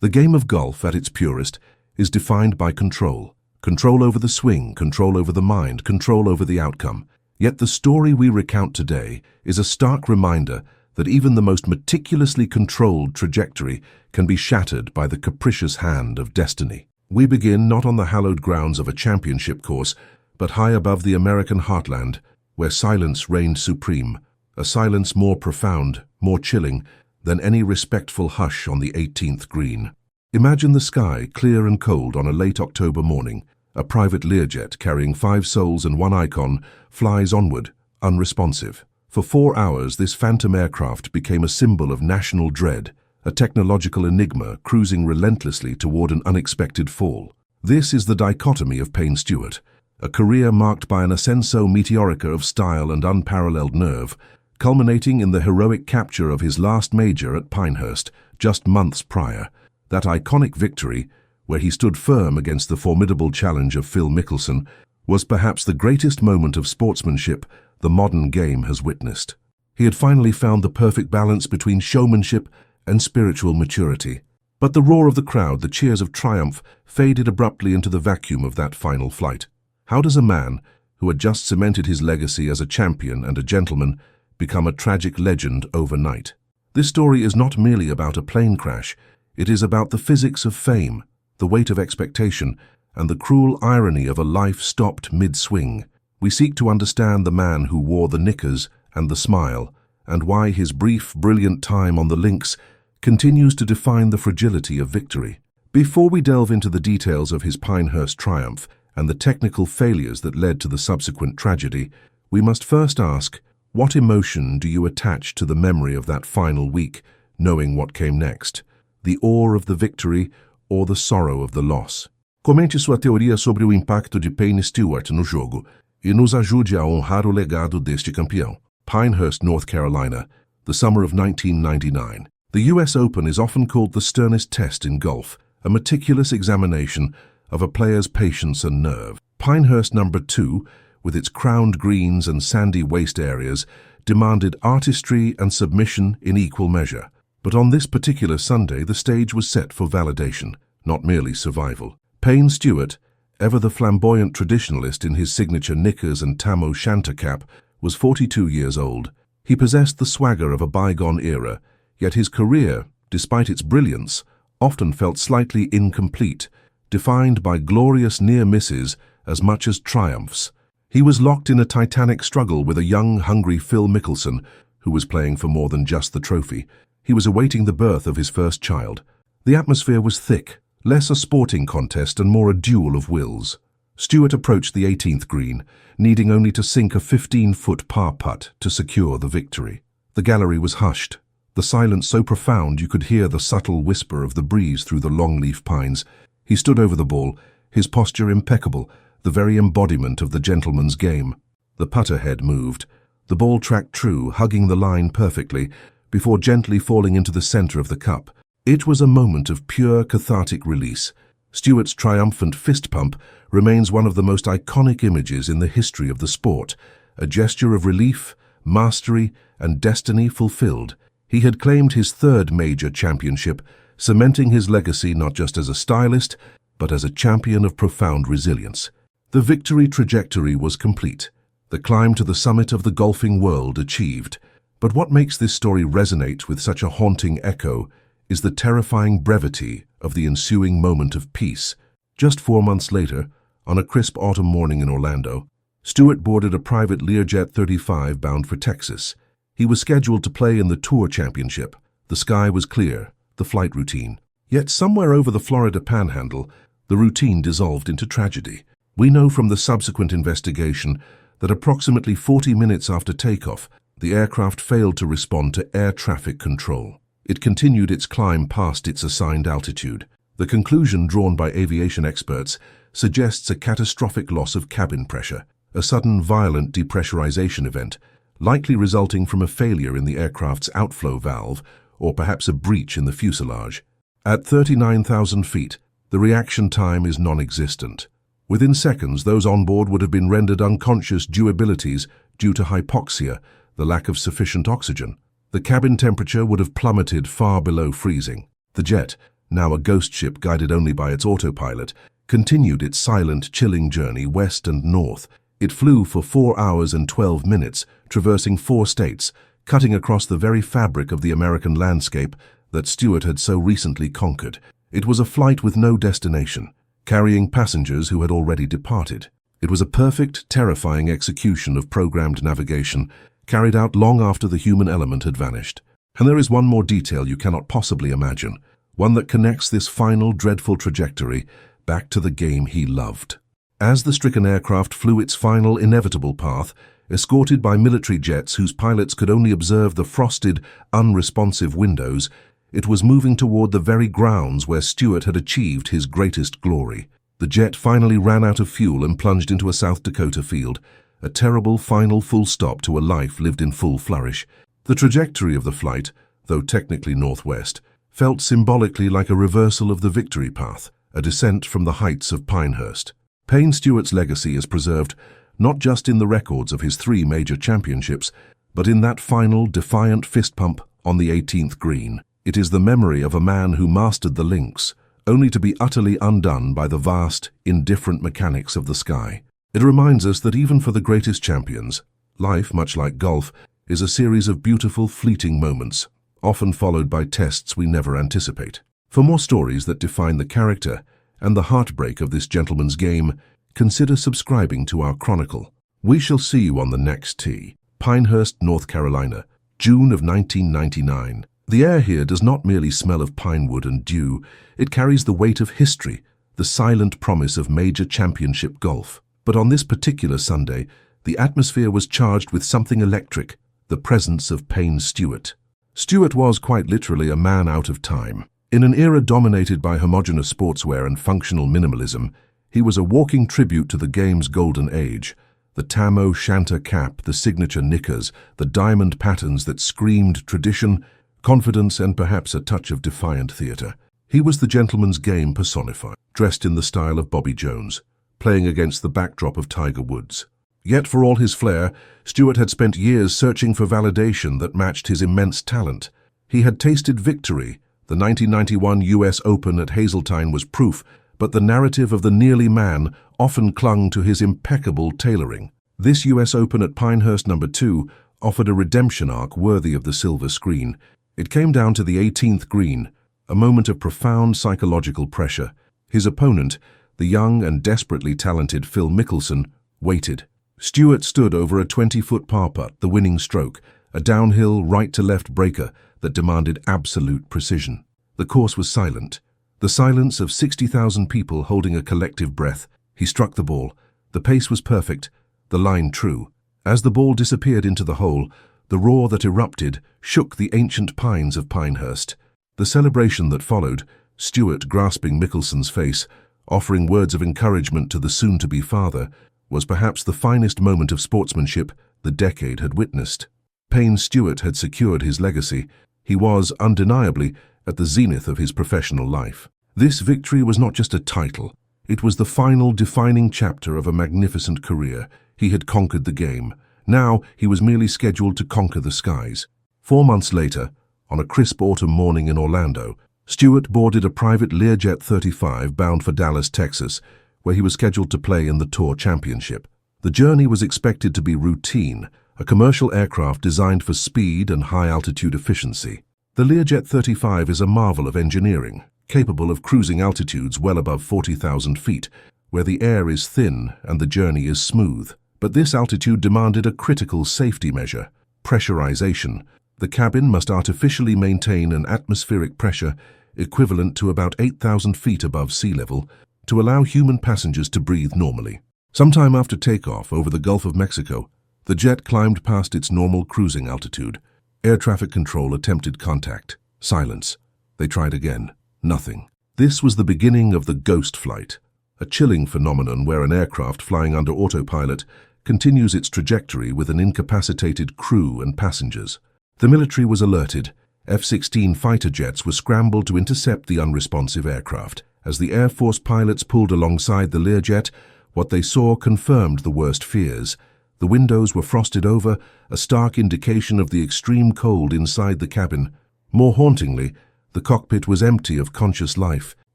The game of golf, at its purest, is defined by control. Control over the swing, control over the mind, control over the outcome. Yet the story we recount today is a stark reminder that even the most meticulously controlled trajectory can be shattered by the capricious hand of destiny. We begin not on the hallowed grounds of a championship course, but high above the American heartland, where silence reigned supreme, a silence more profound, more chilling, than any respectful hush on the 18th green. Imagine the sky, clear and cold on a late October morning. A private Learjet carrying 5 souls and 1 icon flies onward, unresponsive. For 4 hours, this phantom aircraft became a symbol of national dread, a technological enigma cruising relentlessly toward an unexpected fall. This is the dichotomy of Payne Stewart, a career marked by an ascenso meteorica of style and unparalleled nerve, culminating in the heroic capture of his last major at Pinehurst just months prior. That iconic victory, where he stood firm against the formidable challenge of Phil Mickelson, was perhaps the greatest moment of sportsmanship the modern game has witnessed. He had finally found the perfect balance between showmanship and spiritual maturity. But the roar of the crowd, the cheers of triumph, faded abruptly into the vacuum of that final flight. How does a man, who had just cemented his legacy as a champion and a gentleman, become a tragic legend overnight? This story is not merely about a plane crash. It is about the physics of fame, the weight of expectation, and the cruel irony of a life stopped mid-swing. We seek to understand the man who wore the knickers and the smile, and why his brief, brilliant time on the links continues to define the fragility of victory. Before we delve into the details of his Pinehurst triumph and the technical failures that led to the subsequent tragedy, we must first ask, what emotion do you attach to the memory of that final week, knowing what came next? The awe of the victory or the sorrow of the loss? Comente sua teoria sobre o impacto de Payne Stewart no jogo e nos ajude a honrar o legado deste campeão. Pinehurst, North Carolina, the summer of 1999. The US Open is often called the sternest test in golf, a meticulous examination of a player's patience and nerve. Pinehurst No. 2, with its crowned greens and sandy waste areas, demanded artistry and submission in equal measure. But on this particular Sunday, the stage was set for validation, not merely survival. Payne Stewart, ever the flamboyant traditionalist in his signature knickers and tam o' shanter cap, was 42 years old. He possessed the swagger of a bygone era, yet his career, despite its brilliance, often felt slightly incomplete, defined by glorious near misses as much as triumphs. He was locked in a titanic struggle with a young, hungry Phil Mickelson, who was playing for more than just the trophy. He was awaiting the birth of his first child. The atmosphere was thick, less a sporting contest and more a duel of wills. Stewart approached the 18th green, needing only to sink a 15-foot par putt to secure the victory. The gallery was hushed, the silence so profound you could hear the subtle whisper of the breeze through the longleaf pines. He stood over the ball, his posture impeccable, the very embodiment of the gentleman's game. The putter head moved. The ball tracked true, hugging the line perfectly, before gently falling into the center of the cup. It was a moment of pure cathartic release. Stewart's triumphant fist pump remains one of the most iconic images in the history of the sport, a gesture of relief, mastery, and destiny fulfilled. He had claimed his 3rd major championship, cementing his legacy not just as a stylist, but as a champion of profound resilience. The victory trajectory was complete, the climb to the summit of the golfing world achieved. But what makes this story resonate with such a haunting echo is the terrifying brevity of the ensuing moment of peace. Just 4 months later, on a crisp autumn morning in Orlando, Stewart boarded a private Learjet 35 bound for Texas. He was scheduled to play in the Tour Championship. The sky was clear, the flight routine. Yet somewhere over the Florida Panhandle, the routine dissolved into tragedy. We know from the subsequent investigation that approximately 40 minutes after takeoff, the aircraft failed to respond to air traffic control. It continued its climb past its assigned altitude. The conclusion drawn by aviation experts suggests a catastrophic loss of cabin pressure, a sudden violent depressurization event, likely resulting from a failure in the aircraft's outflow valve or perhaps a breach in the fuselage. At 39,000 feet, the reaction time is non-existent. Within seconds, those on board would have been rendered unconscious due abilities due to hypoxia, the lack of sufficient oxygen. The cabin temperature would have plummeted far below freezing. The jet, now a ghost ship guided only by its autopilot, continued its silent, chilling journey west and north. It flew for 4 hours and 12 minutes, traversing 4 states, cutting across the very fabric of the American landscape that Stewart had so recently conquered. It was a flight with no destination, carrying passengers who had already departed. It was a perfect, terrifying execution of programmed navigation, carried out long after the human element had vanished. And there is one more detail you cannot possibly imagine, one that connects this final, dreadful trajectory back to the game he loved. As the stricken aircraft flew its final, inevitable path, escorted by military jets whose pilots could only observe the frosted, unresponsive windows, it was moving toward the very grounds where Stewart had achieved his greatest glory. The jet finally ran out of fuel and plunged into a South Dakota field, a terrible final full stop to a life lived in full flourish. The trajectory of the flight, though technically northwest, felt symbolically like a reversal of the victory path, a descent from the heights of Pinehurst. Payne Stewart's legacy is preserved not just in the records of his 3 major championships, but in that final, defiant fist pump on the 18th green. It is the memory of a man who mastered the links, only to be utterly undone by the vast, indifferent mechanics of the sky. It reminds us that even for the greatest champions, life, much like golf, is a series of beautiful, fleeting moments, often followed by tests we never anticipate. For more stories that define the character and the heartbreak of this gentleman's game, consider subscribing to our chronicle. We shall see you on the next tee. Pinehurst, North Carolina, June of 1999. The air here does not merely smell of pine wood and dew, it carries the weight of history, the silent promise of major championship golf. But on this particular Sunday, the atmosphere was charged with something electric, the presence of Payne Stewart. Stewart was quite literally a man out of time. In an era dominated by homogeneous sportswear and functional minimalism, he was a walking tribute to the game's golden age. The tam o' shanter cap, the signature knickers, the diamond patterns that screamed tradition, confidence, and perhaps a touch of defiant theatre. He was the gentleman's game personified, dressed in the style of Bobby Jones, playing against the backdrop of Tiger Woods. Yet for all his flair, Stewart had spent years searching for validation that matched his immense talent. He had tasted victory. The 1991 US Open at Hazeltine was proof, but the narrative of the nearly man often clung to his impeccable tailoring. This US Open at Pinehurst No. 2 offered a redemption arc worthy of the silver screen. It came down to the 18th green, a moment of profound psychological pressure. His opponent, the young and desperately talented Phil Mickelson, waited. Stewart stood over a 20-foot par putt, the winning stroke, a downhill right-to-left breaker that demanded absolute precision. The course was silent, the silence of 60,000 people holding a collective breath. He struck the ball. The pace was perfect, the line true. As the ball disappeared into the hole, the roar that erupted shook the ancient pines of Pinehurst. The celebration that followed, Stewart grasping Mickelson's face, offering words of encouragement to the soon-to-be father, was perhaps the finest moment of sportsmanship the decade had witnessed. Payne Stewart had secured his legacy. He was, undeniably, at the zenith of his professional life. This victory was not just a title. It was the final defining chapter of a magnificent career. He had conquered the game. Now he was merely scheduled to conquer the skies. 4 months later, on a crisp autumn morning in Orlando, Stewart boarded a private Learjet 35 bound for Dallas, Texas, where he was scheduled to play in the Tour Championship. The journey was expected to be routine, a commercial aircraft designed for speed and high-altitude efficiency. The Learjet 35 is a marvel of engineering, capable of cruising altitudes well above 40,000 feet, where the air is thin and the journey is smooth. But this altitude demanded a critical safety measure: pressurization. The cabin must artificially maintain an atmospheric pressure equivalent to about 8,000 feet above sea level to allow human passengers to breathe normally. Sometime after takeoff over the Gulf of Mexico, the jet climbed past its normal cruising altitude. Air traffic control attempted contact. Silence. They tried again. Nothing. This was the beginning of the ghost flight, a chilling phenomenon where an aircraft flying under autopilot continues its trajectory with an incapacitated crew and passengers. The military was alerted. F-16 fighter jets were scrambled to intercept the unresponsive aircraft. As the Air Force pilots pulled alongside the Learjet, what they saw confirmed the worst fears. The windows were frosted over, a stark indication of the extreme cold inside the cabin. More hauntingly, the The cockpit was empty of conscious life.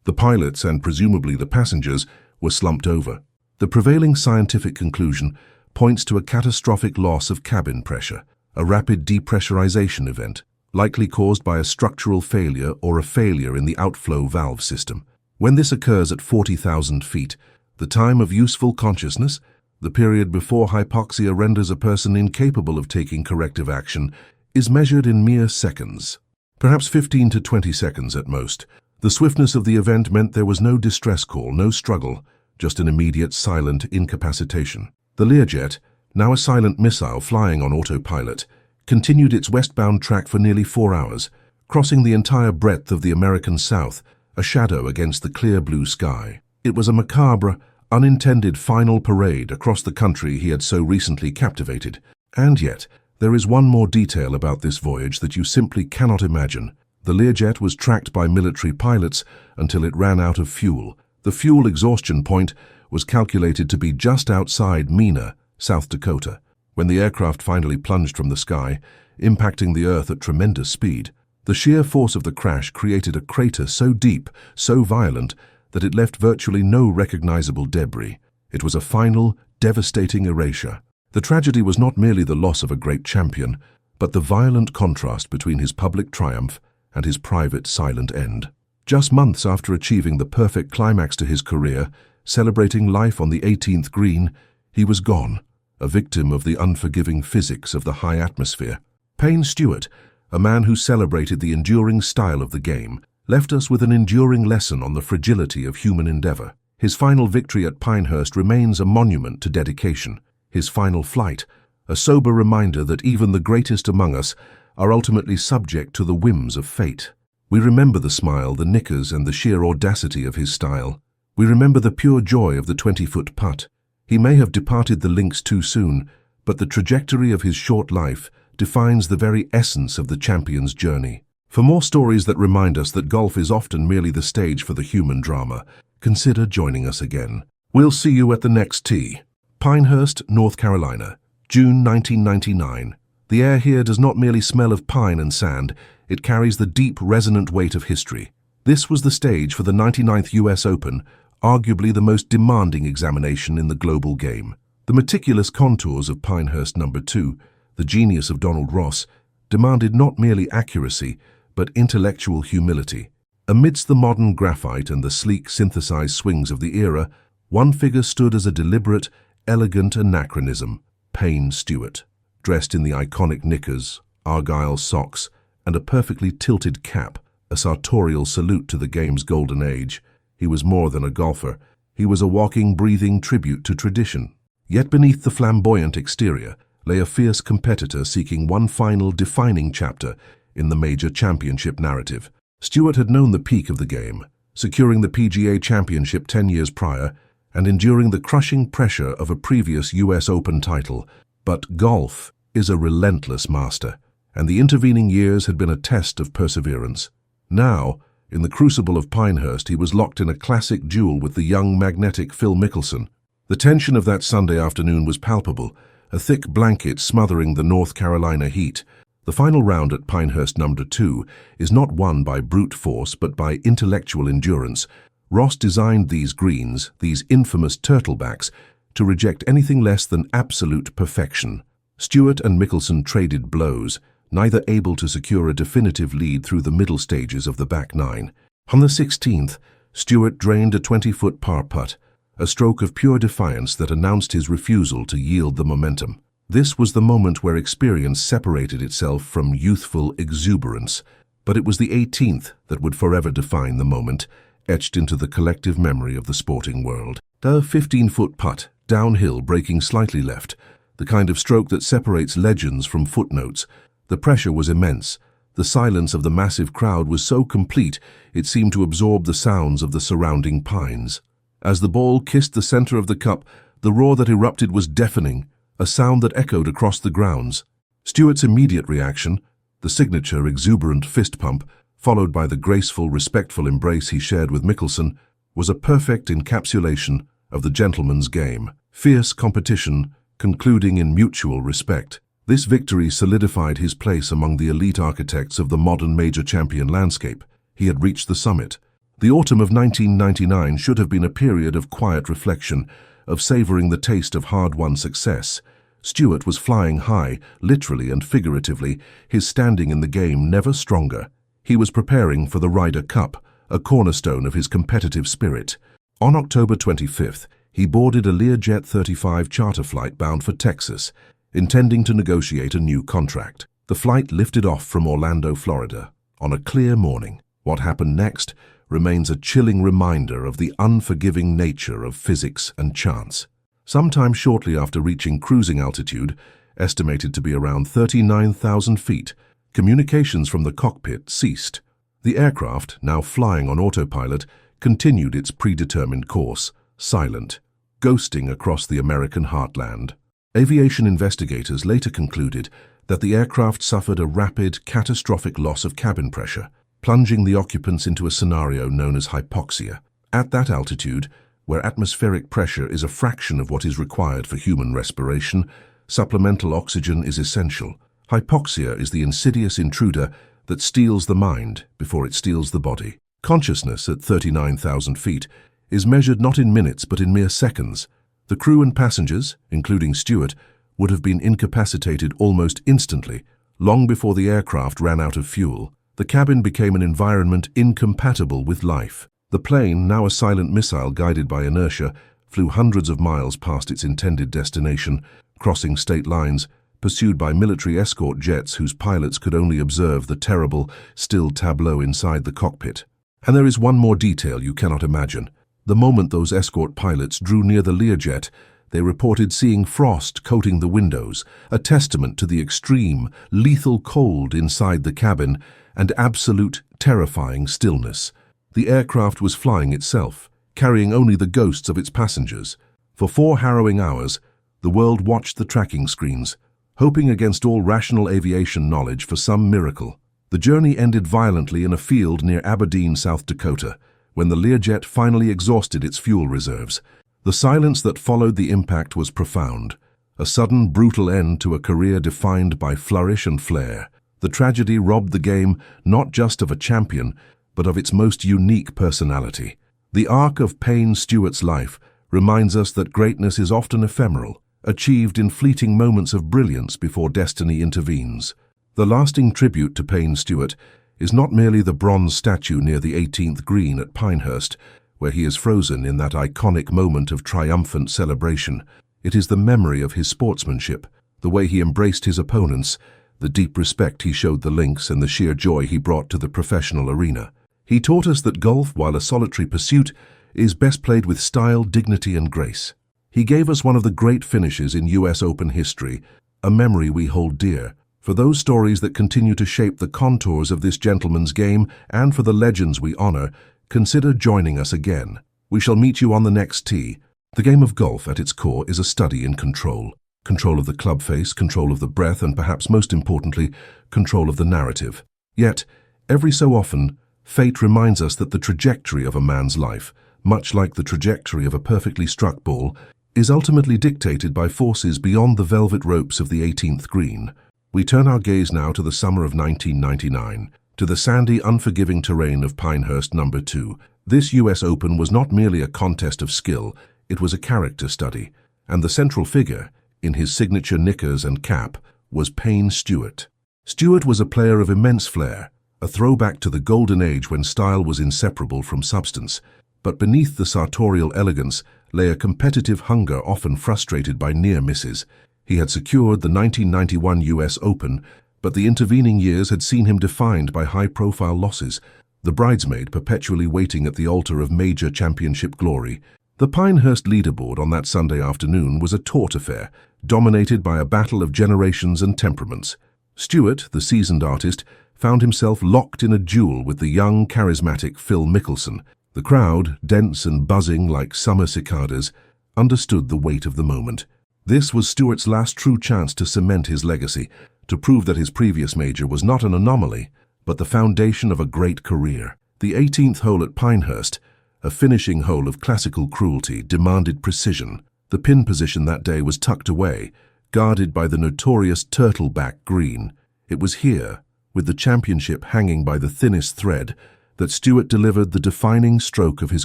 The pilots, and presumably the passengers, were slumped over. The prevailing scientific conclusion points to a catastrophic loss of cabin pressure, a rapid depressurization event, likely caused by a structural failure or a failure in the outflow valve system. When this occurs at 40,000 feet, the time of useful consciousness, the period before hypoxia renders a person incapable of taking corrective action, is measured in mere seconds. Perhaps 15 to 20 seconds at most. The swiftness of the event meant there was no distress call, no struggle, just an immediate silent incapacitation. The Learjet, now a silent missile flying on autopilot, continued its westbound track for nearly 4 hours, crossing the entire breadth of the American South, a shadow against the clear blue sky. It was a macabre, unintended final parade across the country he had so recently captivated. And yet, there is one more detail about this voyage that you simply cannot imagine. The Learjet was tracked by military pilots until it ran out of fuel. The fuel exhaustion point was calculated to be just outside Mina, South Dakota. When the aircraft finally plunged from the sky, impacting the Earth at tremendous speed, the sheer force of the crash created a crater so deep, so violent, that it left virtually no recognizable debris. It was a final, devastating erasure. The tragedy was not merely the loss of a great champion, but the violent contrast between his public triumph and his private silent end. Just months after achieving the perfect climax to his career, celebrating life on the 18th green, he was gone, a victim of the unforgiving physics of the high atmosphere. Payne Stewart, a man who celebrated the enduring style of the game, left us with an enduring lesson on the fragility of human endeavor. His final victory at Pinehurst remains a monument to dedication. His final flight, a sober reminder that even the greatest among us are ultimately subject to the whims of fate. We remember the smile, the Knickers, and the sheer audacity of his style. We remember the pure joy of the 20-foot putt. He may have departed the links too soon, but the trajectory of his short life defines the very essence of the champion's journey. For more stories that remind us that golf is often merely the stage for the human drama, consider joining us again. We'll see you at the next tee. Pinehurst, North Carolina, June 1999. The air here does not merely smell of pine and sand, it carries the deep, resonant weight of history. This was the stage for the 99th US Open, arguably the most demanding examination in the global game. The meticulous contours of Pinehurst No. 2, the genius of Donald Ross, demanded not merely accuracy, but intellectual humility. Amidst the modern graphite and the sleek, synthesized swings of the era, one figure stood as a deliberate, elegant anachronism: Payne Stewart. Dressed in the iconic knickers, argyle socks, and a perfectly tilted cap, a sartorial salute to the game's golden age, he was more than a golfer. He was a walking, breathing tribute to tradition. Yet beneath the flamboyant exterior lay a fierce competitor seeking one final, defining chapter in the major championship narrative. Stewart had known the peak of the game, securing the PGA Championship 10 years prior and enduring the crushing pressure of a previous US Open title. But golf is a relentless master, and the intervening years had been a test of perseverance. Now, in the crucible of Pinehurst, he was locked in a classic duel with the young, magnetic Phil Mickelson. The tension of that Sunday afternoon was palpable, a thick blanket smothering the North Carolina heat. The final round at Pinehurst No. 2 is not won by brute force but by intellectual endurance. Ross designed these greens, these infamous turtlebacks, to reject anything less than absolute perfection. Stewart and Mickelson traded blows, neither able to secure a definitive lead through the middle stages of the back nine. On the 16th, Stewart drained a 20-foot par putt, a stroke of pure defiance that announced his refusal to yield the momentum. This was the moment where experience separated itself from youthful exuberance, but it was the 18th that would forever define the moment, etched into the collective memory of the sporting world. A 15-foot putt, downhill, breaking slightly left, the kind of stroke that separates legends from footnotes. The pressure was immense. The silence of the massive crowd was so complete it seemed to absorb the sounds of the surrounding pines. As the ball kissed the center of the cup, the roar that erupted was deafening, a sound that echoed across the grounds. Stewart's immediate reaction, the signature exuberant fist pump, followed by the graceful, respectful embrace he shared with Mickelson, was a perfect encapsulation of the gentleman's game. Fierce competition, concluding in mutual respect. This victory solidified his place among the elite architects of the modern major champion landscape. He had reached the summit. The autumn of 1999 should have been a period of quiet reflection, of savoring the taste of hard-won success. Stewart was flying high, literally and figuratively, his standing in the game never stronger. He was preparing for the Ryder Cup, a cornerstone of his competitive spirit. On October 25th, he boarded a Learjet 35 charter flight bound for Texas, intending to negotiate a new contract. The flight lifted off from Orlando, Florida, on a clear morning. What happened next remains a chilling reminder of the unforgiving nature of physics and chance. Sometime shortly after reaching cruising altitude, estimated to be around 39,000 feet, communications from the cockpit ceased. The aircraft, now flying on autopilot, continued its predetermined course, silent, ghosting across the American heartland. Aviation investigators later concluded that the aircraft suffered a rapid, catastrophic loss of cabin pressure, plunging the occupants into a scenario known as hypoxia. At that altitude, where atmospheric pressure is a fraction of what is required for human respiration, supplemental oxygen is essential. Hypoxia is the insidious intruder that steals the mind before it steals the body. Consciousness at 39,000 feet is measured not in minutes but in mere seconds. The crew and passengers, including Stewart, would have been incapacitated almost instantly, long before the aircraft ran out of fuel. The cabin became an environment incompatible with life. The plane, now a silent missile guided by inertia, flew hundreds of miles past its intended destination, crossing state lines, pursued by military escort jets whose pilots could only observe the terrible, still tableau inside the cockpit. And there is one more detail you cannot imagine. The moment those escort pilots drew near the Learjet, they reported seeing frost coating the windows, a testament to the extreme, lethal cold inside the cabin and absolute, terrifying stillness. The aircraft was flying itself, carrying only the ghosts of its passengers. For 4 harrowing hours, the world watched the tracking screens, hoping against all rational aviation knowledge for some miracle. The journey ended violently in a field near Aberdeen, South Dakota, when the Learjet finally exhausted its fuel reserves. The silence that followed the impact was profound, a sudden, brutal end to a career defined by flourish and flair. The tragedy robbed the game not just of a champion, but of its most unique personality. The arc of Payne Stewart's life reminds us that greatness is often ephemeral, achieved in fleeting moments of brilliance before destiny intervenes. The lasting tribute to Payne Stewart is not merely the bronze statue near the 18th green at Pinehurst, where he is frozen in that iconic moment of triumphant celebration. It is the memory of his sportsmanship, the way he embraced his opponents, the deep respect he showed the links, and the sheer joy he brought to the professional arena. He taught us that golf, while a solitary pursuit, is best played with style, dignity, and grace. He gave us one of the great finishes in US Open history, a memory we hold dear. For those stories that continue to shape the contours of this gentleman's game, and for the legends we honor, consider joining us again. We shall meet you on the next tee. The game of golf at its core is a study in control. Control of the club face, control of the breath, and perhaps most importantly, control of the narrative. Yet, every so often, fate reminds us that the trajectory of a man's life, much like the trajectory of a perfectly struck ball, is ultimately dictated by forces beyond the velvet ropes of the 18th green. We turn our gaze now to the summer of 1999, to the sandy, unforgiving terrain of Pinehurst No. 2. This US Open was not merely a contest of skill, it was a character study, and the central figure, in his signature knickers and cap, was Payne Stewart. Stewart was a player of immense flair, a throwback to the golden age when style was inseparable from substance. But beneath the sartorial elegance lay a competitive hunger often frustrated by near misses. He had secured the 1991 US Open, but the intervening years had seen him defined by high-profile losses, the bridesmaid perpetually waiting at the altar of major championship glory. The Pinehurst leaderboard on that Sunday afternoon was a taut affair, dominated by a battle of generations and temperaments. Stewart, the seasoned artist, found himself locked in a duel with the young, charismatic Phil Mickelson. The crowd, dense and buzzing like summer cicadas, understood the weight of the moment. This was Stewart's last true chance to cement his legacy, to prove that his previous major was not an anomaly, but the foundation of a great career. The 18th hole at Pinehurst, a finishing hole of classical cruelty, demanded precision. The pin position that day was tucked away, guarded by the notorious turtleback green. It was here, with the championship hanging by the thinnest thread, that Stewart delivered the defining stroke of his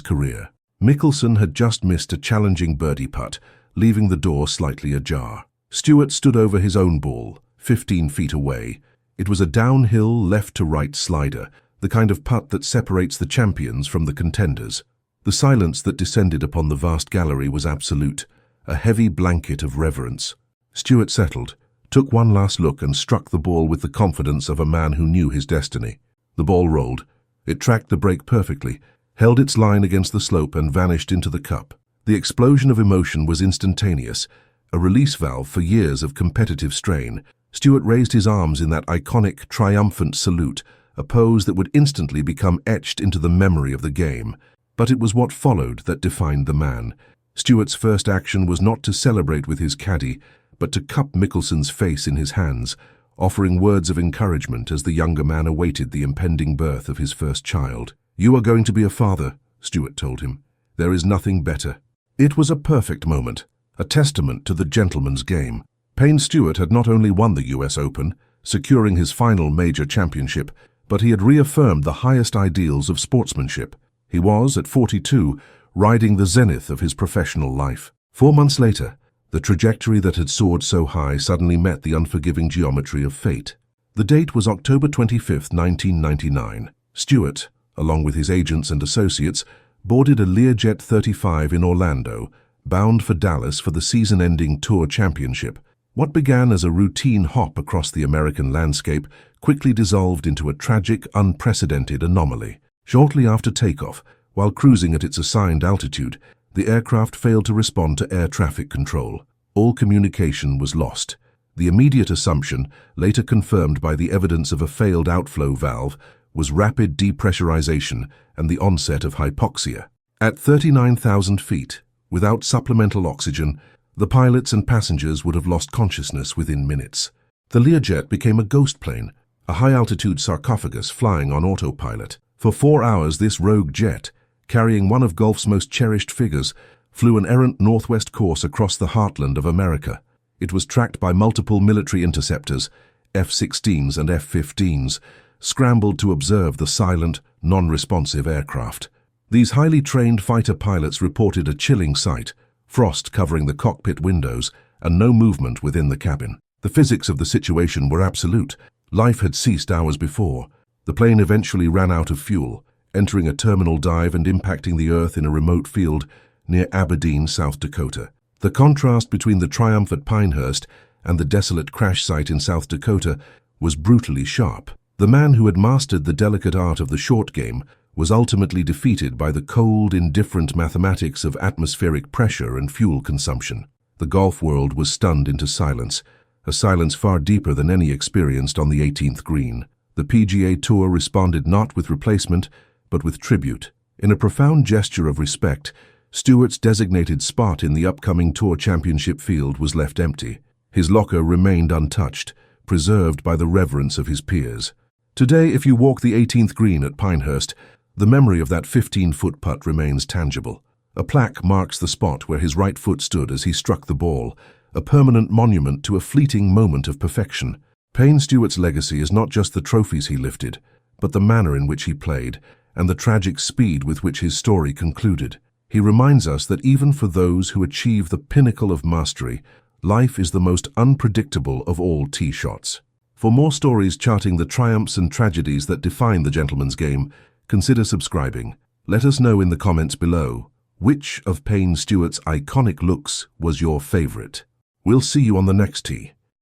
career. Mickelson had just missed a challenging birdie putt, leaving the door slightly ajar. Stewart stood over his own ball, 15 feet away. It was a downhill, left-to-right slider, the kind of putt that separates the champions from the contenders. The silence that descended upon the vast gallery was absolute, a heavy blanket of reverence. Stewart settled, took one last look and struck the ball with the confidence of a man who knew his destiny. The ball rolled. It tracked the break perfectly, held its line against the slope and vanished into the cup. The explosion of emotion was instantaneous, a release valve for years of competitive strain. Stewart raised his arms in that iconic, triumphant salute, a pose that would instantly become etched into the memory of the game. But it was what followed that defined the man. Stewart's first action was not to celebrate with his caddy, but to cup Mickelson's face in his hands, offering words of encouragement as the younger man awaited the impending birth of his first child. "You are going to be a father," Stewart told him. "There is nothing better." It was a perfect moment, a testament to the gentleman's game. Payne Stewart had not only won the US Open, securing his final major championship, but he had reaffirmed the highest ideals of sportsmanship. He was, at 42, riding the zenith of his professional life. 4 months later, the trajectory that had soared so high suddenly met the unforgiving geometry of fate. The date was October 25, 1999. Stewart, along with his agents and associates, boarded a Learjet 35 in Orlando, bound for Dallas for the season-ending Tour Championship. What began as a routine hop across the American landscape quickly dissolved into a tragic, unprecedented anomaly. Shortly after takeoff, while cruising at its assigned altitude, the aircraft failed to respond to air traffic control. All communication was lost. The immediate assumption, later confirmed by the evidence of a failed outflow valve, was rapid depressurization and the onset of hypoxia. At 39,000 feet, without supplemental oxygen, the pilots and passengers would have lost consciousness within minutes. The Learjet became a ghost plane, a high-altitude sarcophagus flying on autopilot. For 4 hours, this rogue jet, carrying one of golf's most cherished figures, flew an errant northwest course across the heartland of America. It was tracked by multiple military interceptors, F-16s and F-15s, scrambled to observe the silent, non-responsive aircraft. These highly trained fighter pilots reported a chilling sight, frost covering the cockpit windows and no movement within the cabin. The physics of the situation were absolute. Life had ceased hours before. The plane eventually ran out of fuel, entering a terminal dive and impacting the Earth in a remote field near Aberdeen, South Dakota. The contrast between the triumph at Pinehurst and the desolate crash site in South Dakota was brutally sharp. The man who had mastered the delicate art of the short game was ultimately defeated by the cold, indifferent mathematics of atmospheric pressure and fuel consumption. The golf world was stunned into silence, a silence far deeper than any experienced on the 18th green. The PGA Tour responded not with replacement, but with tribute. In a profound gesture of respect, Stewart's designated spot in the upcoming Tour Championship field was left empty. His locker remained untouched, preserved by the reverence of his peers. Today, if you walk the 18th green at Pinehurst, the memory of that 15-foot putt remains tangible. A plaque marks the spot where his right foot stood as he struck the ball, a permanent monument to a fleeting moment of perfection. Payne Stewart's legacy is not just the trophies he lifted, but the manner in which he played and the tragic speed with which his story concluded. He reminds us that even for those who achieve the pinnacle of mastery, life is the most unpredictable of all tee shots. For more stories charting the triumphs and tragedies that define the gentleman's game, consider subscribing. Let us know in the comments below, which of Payne Stewart's iconic looks was your favorite? We'll see you on the next tee.